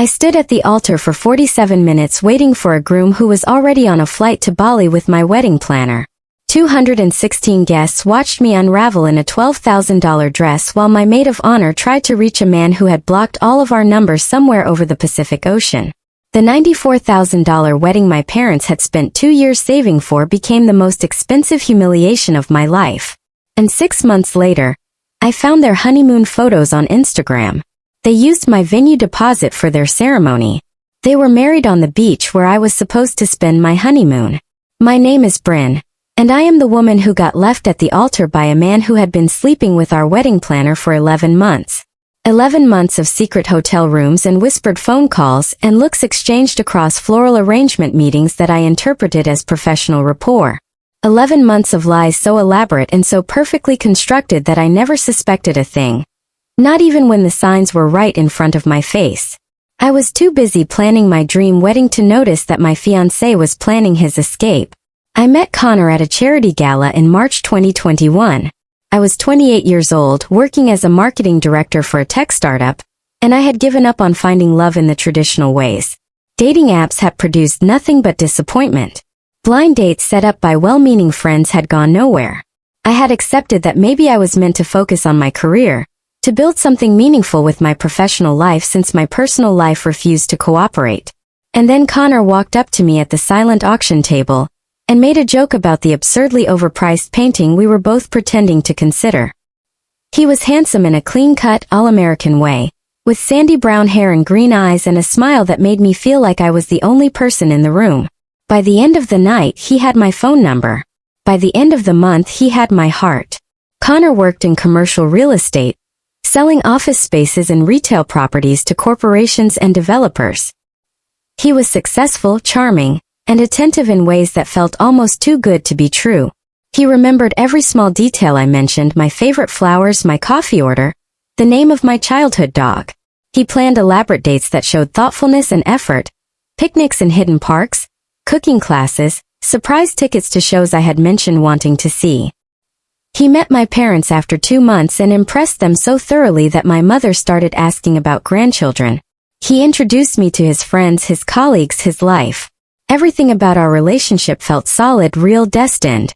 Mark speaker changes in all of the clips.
Speaker 1: I stood at the altar for 47 minutes waiting for a groom who was already on a flight to Bali with my wedding planner. 216 guests watched me unravel in a $12,000 dress while my maid of honor tried to reach a man who had blocked all of our numbers somewhere over the Pacific Ocean. The $94,000 wedding my parents had spent 2 years saving for became the most expensive humiliation of my life. And 6 months later, I found their honeymoon photos on Instagram. They used my venue deposit for their ceremony. They were married on the beach where I was supposed to spend my honeymoon. My name is Bryn, and I am the woman who got left at the altar by a man who had been sleeping with our wedding planner for 11 months. 11 months of secret hotel rooms and whispered phone calls and looks exchanged across floral arrangement meetings that I interpreted as professional rapport. 11 months of lies so elaborate and so perfectly constructed that I never suspected a thing. Not even when the signs were right in front of my face. I was too busy planning my dream wedding to notice that my fiancé was planning his escape. I met Connor at a charity gala in March 2021. I was 28 years old, working as a marketing director for a tech startup, and I had given up on finding love in the traditional ways. Dating apps had produced nothing but disappointment. Blind dates set up by well-meaning friends had gone nowhere. I had accepted that maybe I was meant to focus on my career, to build something meaningful with my professional life since my personal life refused to cooperate. And then Connor walked up to me at the silent auction table, and made a joke about the absurdly overpriced painting we were both pretending to consider. He was handsome in a clean-cut, all-American way, with sandy brown hair and green eyes and a smile that made me feel like I was the only person in the room. By the end of the night, he had my phone number. By the end of the month, he had my heart. Connor worked in commercial real estate, selling office spaces and retail properties to corporations and developers. He was successful, charming, and attentive in ways that felt almost too good to be true. He remembered every small detail I mentioned: my favorite flowers, my coffee order, the name of my childhood dog. He planned elaborate dates that showed thoughtfulness and effort, picnics in hidden parks, cooking classes, surprise tickets to shows I had mentioned wanting to see. He met my parents after 2 months and impressed them so thoroughly that my mother started asking about grandchildren. He introduced me to his friends, his colleagues, his life. Everything about our relationship felt solid, real, destined.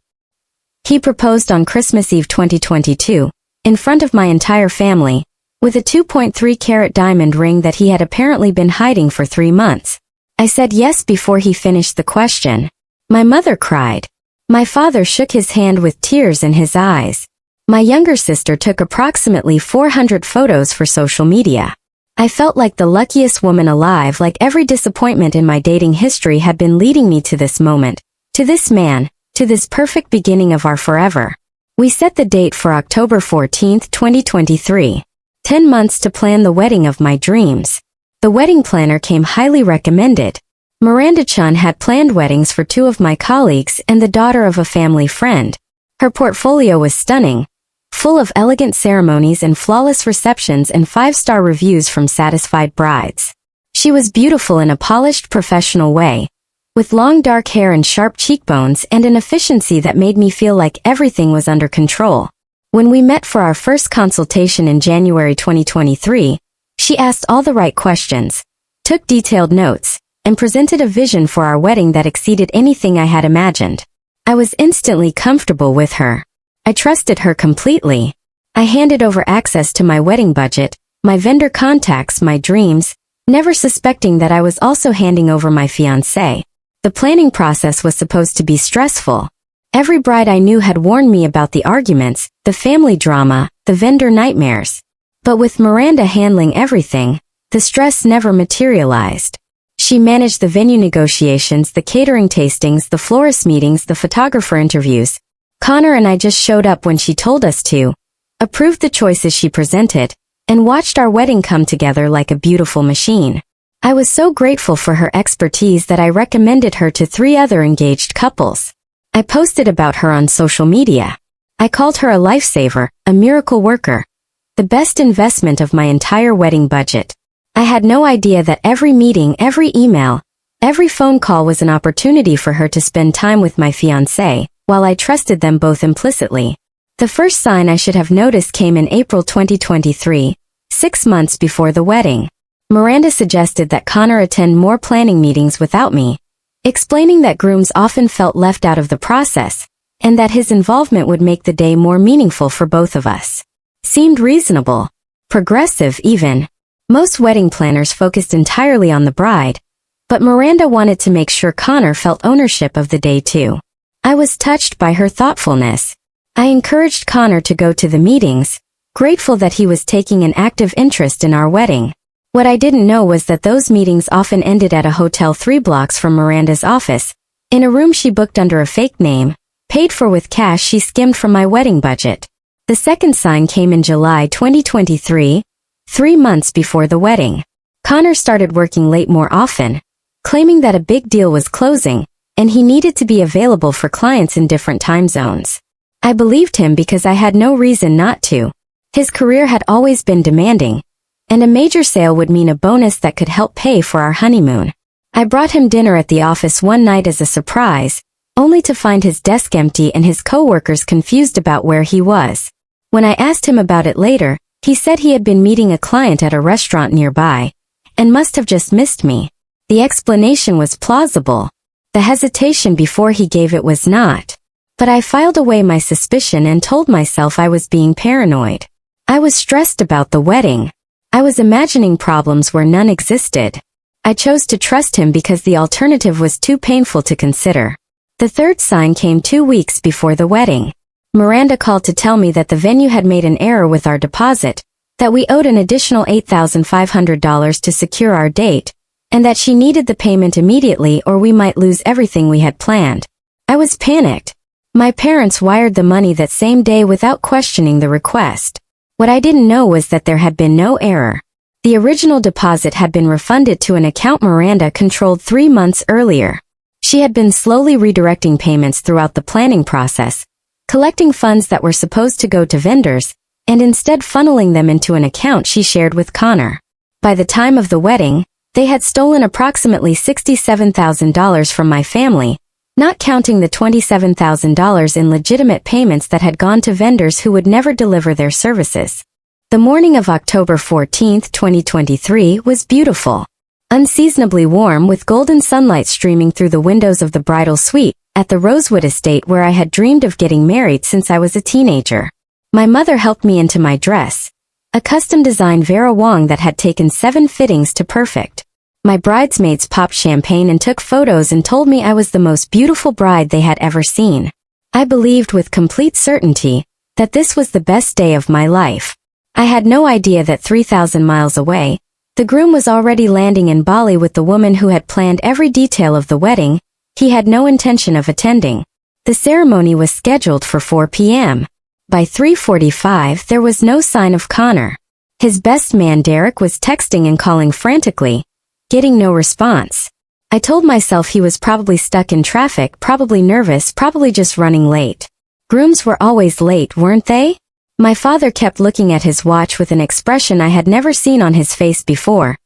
Speaker 1: He proposed on Christmas Eve 2022, in front of my entire family, with a 2.3-carat diamond ring that he had apparently been hiding for 3 months. I said yes before he finished the question. My mother cried. My father shook his hand with tears in his eyes. My younger sister took approximately 400 photos for social media. I felt like the luckiest woman alive, like every disappointment in my dating history had been leading me to this moment, to this man, to this perfect beginning of our forever. We set the date for October 14, 2023. 10 months to plan the wedding of my dreams. The wedding planner came highly recommended. Miranda-chan had planned weddings for 2 of my colleagues and the daughter of a family friend. Her portfolio was stunning, full of elegant ceremonies and flawless receptions and 5-star reviews from satisfied brides. She was beautiful in a polished, professional way, with long dark hair and sharp cheekbones and an efficiency that made me feel like everything was under control. When we met for our first consultation in January 2023, she asked all the right questions, took detailed notes, and presented a vision for our wedding that exceeded anything I had imagined. I was instantly comfortable with her. I trusted her completely. I handed over access to my wedding budget, my vendor contacts, my dreams, never suspecting that I was also handing over my fiancé. The planning process was supposed to be stressful. Every bride I knew had warned me about the arguments, the family drama, the vendor nightmares. But with Miranda handling everything, the stress never materialized. She managed the venue negotiations, the catering tastings, the florist meetings, the photographer interviews. Connor and I just showed up when she told us to, approved the choices she presented, and watched our wedding come together like a beautiful machine. I was so grateful for her expertise that I recommended her to 3 other engaged couples. I posted about her on social media. I called her a lifesaver, a miracle worker, the best investment of my entire wedding budget. I had no idea that every meeting, every email, every phone call was an opportunity for her to spend time with my fiancé, while I trusted them both implicitly. The first sign I should have noticed came in April 2023, 6 months before the wedding. Miranda suggested that Connor attend more planning meetings without me, explaining that grooms often felt left out of the process, and that his involvement would make the day more meaningful for both of us. Seemed reasonable. Progressive, even. Most wedding planners focused entirely on the bride, but Miranda wanted to make sure Connor felt ownership of the day too. I was touched by her thoughtfulness. I encouraged Connor to go to the meetings, grateful that he was taking an active interest in our wedding. What I didn't know was that those meetings often ended at a hotel 3 blocks from Miranda's office, in a room she booked under a fake name, paid for with cash she skimmed from my wedding budget. The second sign came in July 2023, 3 months before the wedding. Connor started working late more often, claiming that a big deal was closing, and he needed to be available for clients in different time zones. I believed him because I had no reason not to. His career had always been demanding, and a major sale would mean a bonus that could help pay for our honeymoon. I brought him dinner at the office one night as a surprise, only to find his desk empty and his coworkers confused about where he was. When I asked him about it later, he said he had been meeting a client at a restaurant nearby, and must have just missed me. The explanation was plausible. The hesitation before he gave it was not. But I filed away my suspicion and told myself I was being paranoid. I was stressed about the wedding. I was imagining problems where none existed. I chose to trust him because the alternative was too painful to consider. The third sign came 2 weeks before the wedding. Miranda called to tell me that the venue had made an error with our deposit, that we owed an additional $8,500 to secure our date, and that she needed the payment immediately or we might lose everything we had planned. I was panicked. My parents wired the money that same day without questioning the request. What I didn't know was that there had been no error. The original deposit had been refunded to an account Miranda controlled 3 months earlier. She had been slowly redirecting payments throughout the planning process, collecting funds that were supposed to go to vendors, and instead funneling them into an account she shared with Connor. By the time of the wedding, they had stolen approximately $67,000 from my family, not counting the $27,000 in legitimate payments that had gone to vendors who would never deliver their services. The morning of October 14, 2023 was beautiful. Unseasonably warm with golden sunlight streaming through the windows of the bridal suite at the Rosewood estate where I had dreamed of getting married since I was a teenager. My mother helped me into my dress, a custom-designed Vera Wang that had taken 7 fittings to perfect. My bridesmaids popped champagne and took photos and told me I was the most beautiful bride they had ever seen. I believed with complete certainty that this was the best day of my life. I had no idea that 3,000 miles away, the groom was already landing in Bali with the woman who had planned every detail of the wedding. He had no intention of attending. The ceremony was scheduled for 4 p.m. By 3:45 there was no sign of Connor. His best man Derek was texting and calling frantically, getting no response. I told myself he was probably stuck in traffic, probably nervous, probably just running late. Grooms were always late, weren't they? My father kept looking at his watch with an expression I had never seen on his face before.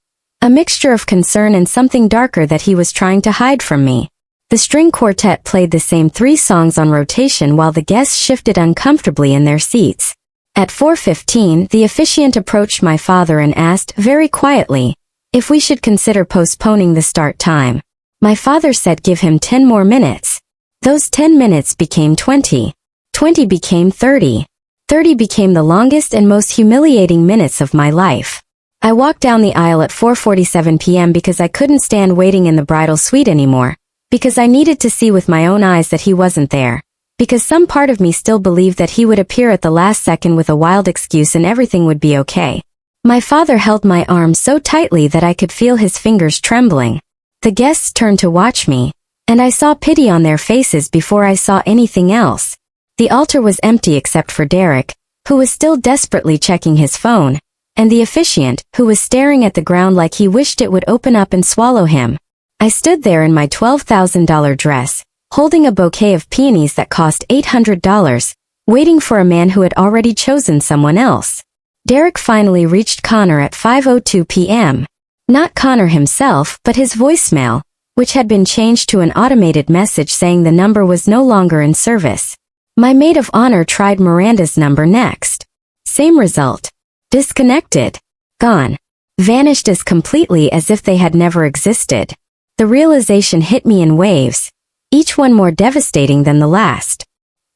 Speaker 1: A mixture of concern and something darker that he was trying to hide from me. The string quartet played the same 3 songs on rotation while the guests shifted uncomfortably in their seats. At 4:15, the officiant approached my father and asked, very quietly, if we should consider postponing the start time. My father said give him 10 more minutes. Those 10 minutes became 20. 20 became 30. 30 became the longest and most humiliating minutes of my life. I walked down the aisle at 4:47 p.m. because I couldn't stand waiting in the bridal suite anymore, because I needed to see with my own eyes that he wasn't there, because some part of me still believed that he would appear at the last second with a wild excuse and everything would be okay. My father held my arm so tightly that I could feel his fingers trembling. The guests turned to watch me, and I saw pity on their faces before I saw anything else. The altar was empty except for Derek, who was still desperately checking his phone, and the officiant, who was staring at the ground like he wished it would open up and swallow him. I stood there in my $12,000 dress, holding a bouquet of peonies that cost $800, waiting for a man who had already chosen someone else. Derek finally reached Connor at 5:02 p.m. Not Connor himself, but his voicemail, which had been changed to an automated message saying the number was no longer in service. My maid of honor tried Miranda's number next. Same result. Disconnected. Gone. vanished as completely as if they had never existed. The realization hit me in waves, each one more devastating than the last.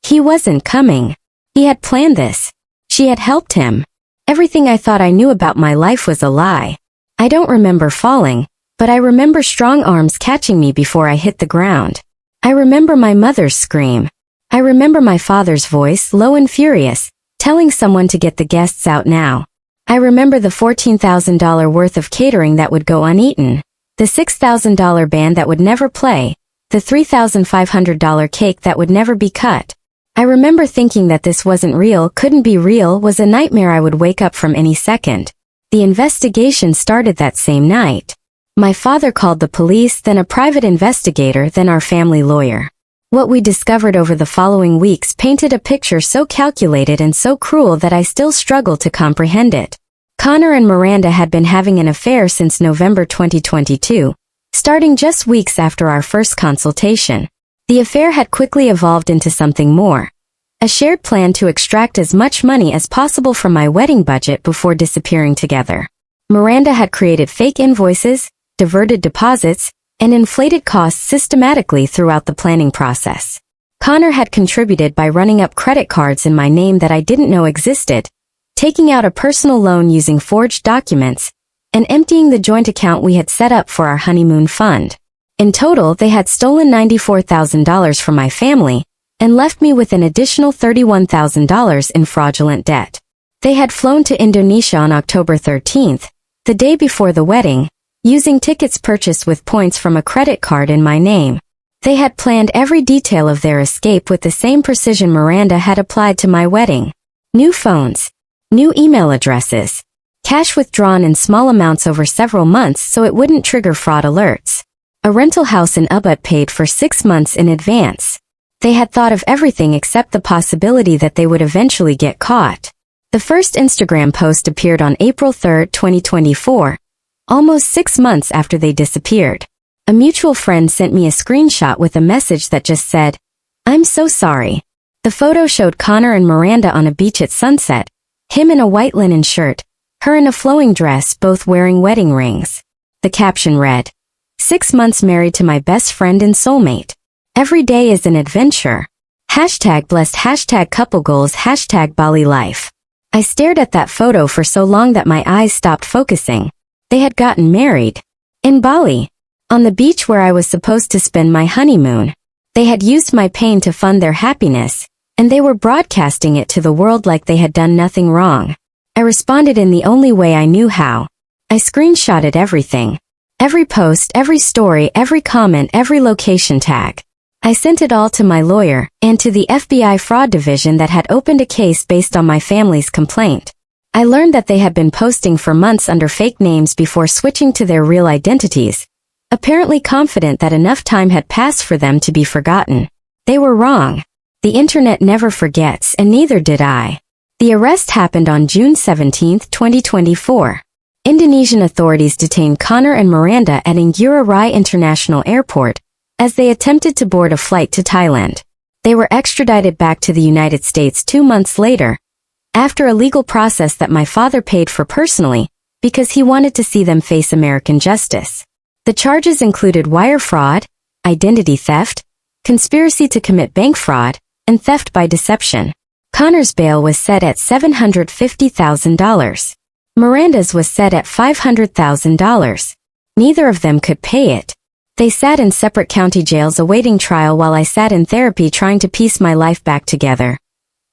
Speaker 1: He wasn't coming. He had planned this. She had helped him. Everything I thought I knew about my life was a lie. I don't remember falling, but I remember strong arms catching me before I hit the ground. I remember my mother's scream. I remember my father's voice, low and furious, telling someone to get the guests out now. I remember the $14,000 worth of catering that would go uneaten, the $6,000 band that would never play, the $3,500 cake that would never be cut. I remember thinking that this wasn't real, couldn't be real, was a nightmare I would wake up from any second. The investigation started that same night. My father called the police, then a private investigator, then our family lawyer. What we discovered over the following weeks painted a picture so calculated and so cruel that I still struggle to comprehend it. Connor and Miranda had been having an affair since November 2022, starting just weeks after our first consultation. The affair had quickly evolved into something more. A shared plan to extract as much money as possible from my wedding budget before disappearing together. Miranda had created fake invoices, diverted deposits, and inflated costs systematically throughout the planning process. Connor had contributed by running up credit cards in my name that I didn't know existed, taking out a personal loan using forged documents, and emptying the joint account we had set up for our honeymoon fund. In total, they had stolen $94,000 from my family and left me with an additional $31,000 in fraudulent debt. They had flown to Indonesia on October 13th, the day before the wedding, using tickets purchased with points from a credit card in my name. They had planned every detail of their escape with the same precision Miranda had applied to my wedding. New phones, new email addresses, cash withdrawn in small amounts over several months so it wouldn't trigger fraud alerts. A rental house in Ubud paid for 6 months in advance. They had thought of everything except the possibility that they would eventually get caught. The first Instagram post appeared on April 3, 2024, almost 6 months after they disappeared. A mutual friend sent me a screenshot with a message that just said, "I'm so sorry." The photo showed Connor and Miranda on a beach at sunset, him in a white linen shirt, her in a flowing dress, both wearing wedding rings. The caption read, "6 months married to my best friend and soulmate. Every day is an adventure. Hashtag blessed, hashtag couple goals, hashtag Bali life." I stared at that photo for so long that my eyes stopped focusing. They had gotten married. In Bali. On the beach where I was supposed to spend my honeymoon. They had used my pain to fund their happiness, and they were broadcasting it to the world like they had done nothing wrong. I responded in the only way I knew how. I screenshotted everything. Every post, every story, every comment, every location tag. I sent it all to my lawyer and to the FBI fraud division that had opened a case based on my family's complaint. I learned that they had been posting for months under fake names before switching to their real identities, apparently confident that enough time had passed for them to be forgotten. They were wrong. The internet never forgets, and neither did I. The arrest happened on June 17, 2024. Indonesian authorities detained Connor and Miranda at Ngurah Rai International Airport as they attempted to board a flight to Thailand. They were extradited back to the United States 2 months later, after a legal process that my father paid for personally, because he wanted to see them face American justice. The charges included wire fraud, identity theft, conspiracy to commit bank fraud, and theft by deception. Connor's bail was set at $750,000. Miranda's was set at $500,000. Neither of them could pay it. They sat in separate county jails awaiting trial while I sat in therapy trying to piece my life back together.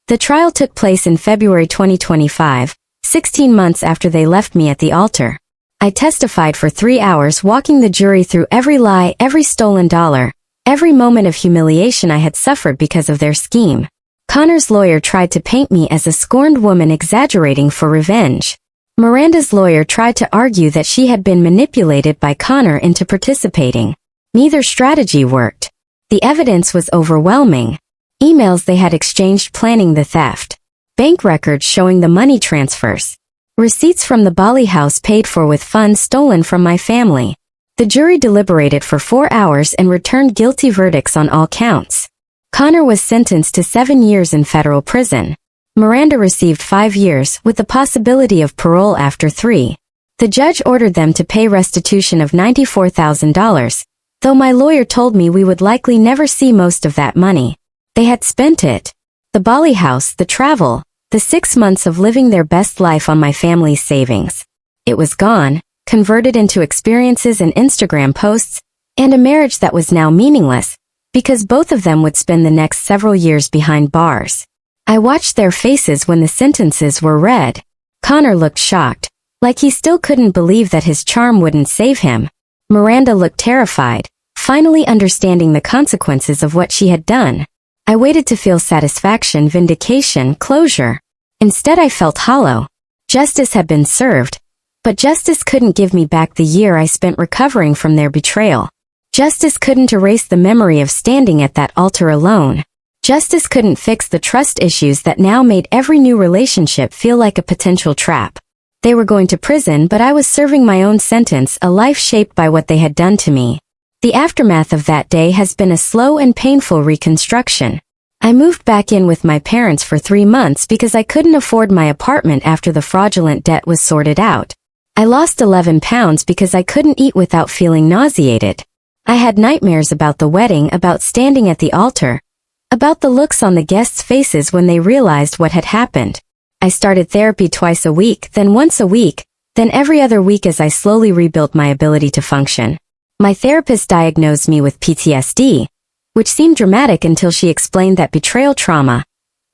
Speaker 1: The trial took place in February 2025, 16 months after they left me at the altar. I testified for 3 hours, walking the jury through every lie, every stolen dollar, every moment of humiliation I had suffered because of their scheme. Connor's lawyer tried to paint me as a scorned woman exaggerating for revenge. Miranda's lawyer tried to argue that she had been manipulated by Connor into participating. Neither strategy worked. The evidence was overwhelming. Emails they had exchanged planning the theft. Bank records showing the money transfers. Receipts from the Bali house paid for with funds stolen from my family. The jury deliberated for 4 hours and returned guilty verdicts on all counts. Connor was sentenced to 7 years in federal prison. Miranda received 5 years, with the possibility of parole after 3. The judge ordered them to pay restitution of $94,000, though my lawyer told me we would likely never see most of that money. They had spent it. The Bali house, the travel, the 6 months of living their best life on my family's savings. It was gone, converted into experiences and Instagram posts, and a marriage that was now meaningless, because both of them would spend the next several years behind bars. I watched their faces when the sentences were read. Connor looked shocked, like he still couldn't believe that his charm wouldn't save him. Miranda looked terrified, finally understanding the consequences of what she had done. I waited to feel satisfaction, vindication, closure. Instead I felt hollow. Justice had been served, but justice couldn't give me back the year I spent recovering from their betrayal. Justice couldn't erase the memory of standing at that altar alone. Justice couldn't fix the trust issues that now made every new relationship feel like a potential trap. They were going to prison, but I was serving my own sentence, a life shaped by what they had done to me. The aftermath of that day has been a slow and painful reconstruction. I moved back in with my parents for 3 months because I couldn't afford my apartment after the fraudulent debt was sorted out. I lost 11 pounds because I couldn't eat without feeling nauseated. I had nightmares about the wedding, about standing at the altar, about the looks on the guests' faces when they realized what had happened. I started therapy twice a week, then once a week, then every other week as I slowly rebuilt my ability to function. My therapist diagnosed me with PTSD, which seemed dramatic until she explained that betrayal trauma,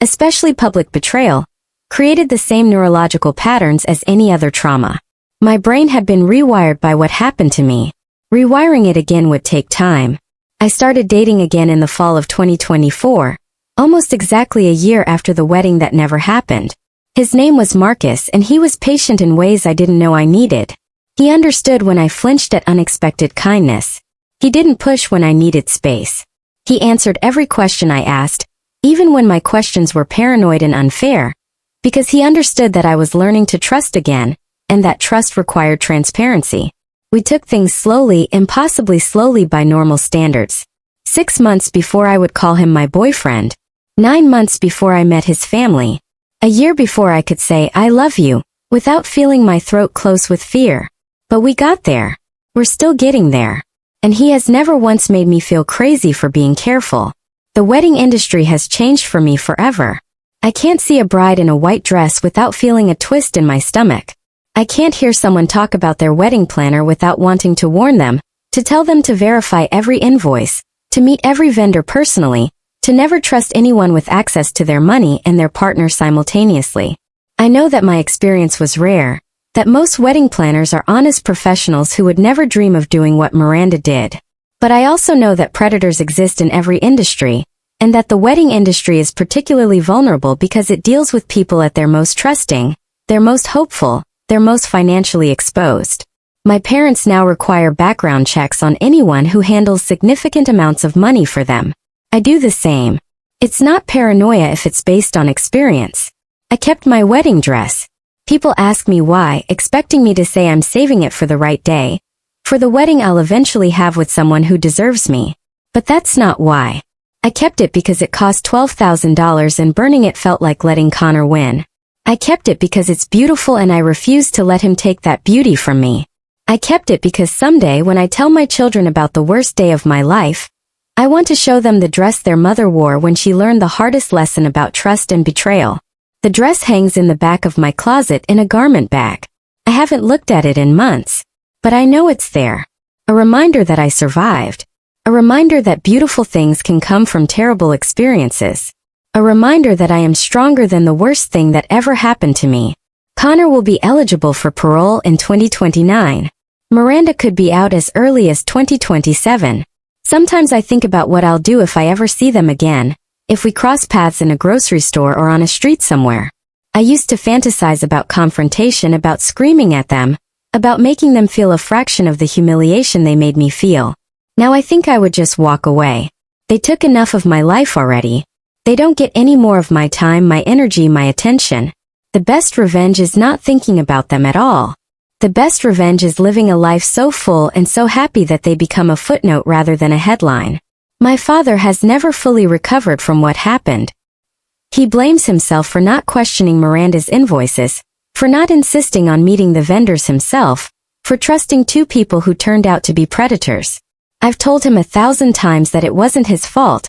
Speaker 1: especially public betrayal, created the same neurological patterns as any other trauma. My brain had been rewired by what happened to me. Rewiring it again would take time. I started dating again in the fall of 2024, almost exactly a year after the wedding that never happened. His name was Marcus, and he was patient in ways I didn't know I needed. He understood when I flinched at unexpected kindness. He didn't push when I needed space. He answered every question I asked, even when my questions were paranoid and unfair, because he understood that I was learning to trust again, and that trust required transparency. We took things slowly, impossibly slowly by normal standards. 6 months before I would call him my boyfriend. 9 months before I met his family. A year before I could say, "I love you," without feeling my throat close with fear. But we got there. We're still getting there. And he has never once made me feel crazy for being careful. The wedding industry has changed for me forever. I can't see a bride in a white dress without feeling a twist in my stomach. I can't hear someone talk about their wedding planner without wanting to warn them, to tell them to verify every invoice, to meet every vendor personally, to never trust anyone with access to their money and their partner simultaneously. I know that my experience was rare, that most wedding planners are honest professionals who would never dream of doing what Miranda did. But I also know that predators exist in every industry, and that the wedding industry is particularly vulnerable because it deals with people at their most trusting, their most hopeful, their most financially exposed. My parents now require background checks on anyone who handles significant amounts of money for them. I do the same. It's not paranoia if it's based on experience. I kept my wedding dress. People ask me why, expecting me to say I'm saving it for the right day, for the wedding I'll eventually have with someone who deserves me. But that's not why. I kept it because it cost $12,000 and burning it felt like letting Connor win. I kept it because it's beautiful and I refused to let him take that beauty from me. I kept it because someday when I tell my children about the worst day of my life, I want to show them the dress their mother wore when she learned the hardest lesson about trust and betrayal. The dress hangs in the back of my closet in a garment bag. I haven't looked at it in months, but I know it's there. A reminder that I survived. A reminder that beautiful things can come from terrible experiences. A reminder that I am stronger than the worst thing that ever happened to me. Connor will be eligible for parole in 2029. Miranda could be out as early as 2027. Sometimes I think about what I'll do if I ever see them again, if we cross paths in a grocery store or on a street somewhere. I used to fantasize about confrontation, about screaming at them, about making them feel a fraction of the humiliation they made me feel. Now I think I would just walk away. They took enough of my life already. They don't get any more of my time, my energy, my attention. The best revenge is not thinking about them at all. The best revenge is living a life so full and so happy that they become a footnote rather than a headline. My father has never fully recovered from what happened. He blames himself for not questioning Miranda's invoices, for not insisting on meeting the vendors himself, for trusting two people who turned out to be predators. I've told him 1,000 times that it wasn't his fault,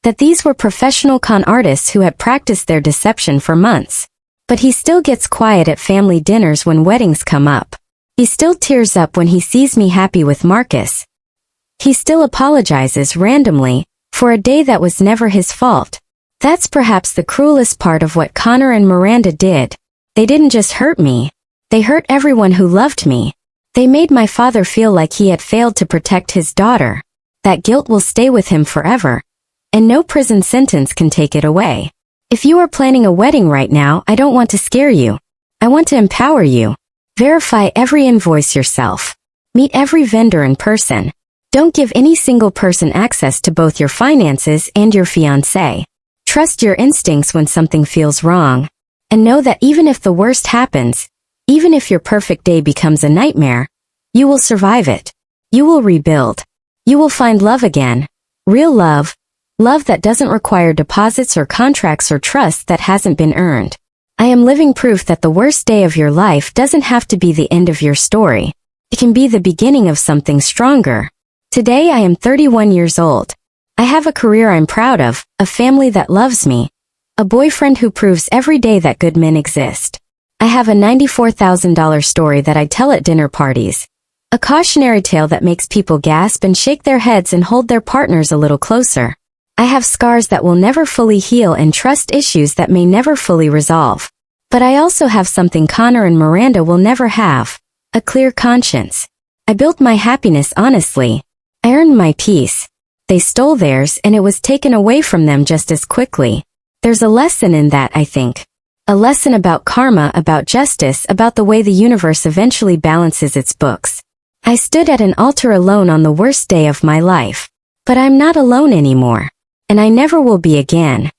Speaker 1: that these were professional con artists who had practiced their deception for months. But he still gets quiet at family dinners when weddings come up. He still tears up when he sees me happy with Marcus. He still apologizes randomly for a day that was never his fault. That's perhaps the cruelest part of what Connor and Miranda did. They didn't just hurt me. They hurt everyone who loved me. They made my father feel like he had failed to protect his daughter. That guilt will stay with him forever, and no prison sentence can take it away. If you are planning a wedding right now, I don't want to scare you. I want to empower you. Verify every invoice yourself. Meet every vendor in person. Don't give any single person access to both your finances and your fiancé. Trust your instincts when something feels wrong. And know that even if the worst happens, even if your perfect day becomes a nightmare, you will survive it. You will rebuild. You will find love again. Real love. Love that doesn't require deposits or contracts or trust that hasn't been earned. I am living proof that the worst day of your life doesn't have to be the end of your story. It can be the beginning of something stronger. Today I am 31 years old. I have a career I'm proud of, a family that loves me, a boyfriend who proves every day that good men exist. I have a $94,000 story that I tell at dinner parties. A cautionary tale that makes people gasp and shake their heads and hold their partners a little closer. I have scars that will never fully heal and trust issues that may never fully resolve. But I also have something Connor and Miranda will never have. A clear conscience. I built my happiness honestly. I earned my peace. They stole theirs and it was taken away from them just as quickly. There's a lesson in that, I think. A lesson about karma, about justice, about the way the universe eventually balances its books. I stood at an altar alone on the worst day of my life. But I'm not alone anymore. And I never will be again.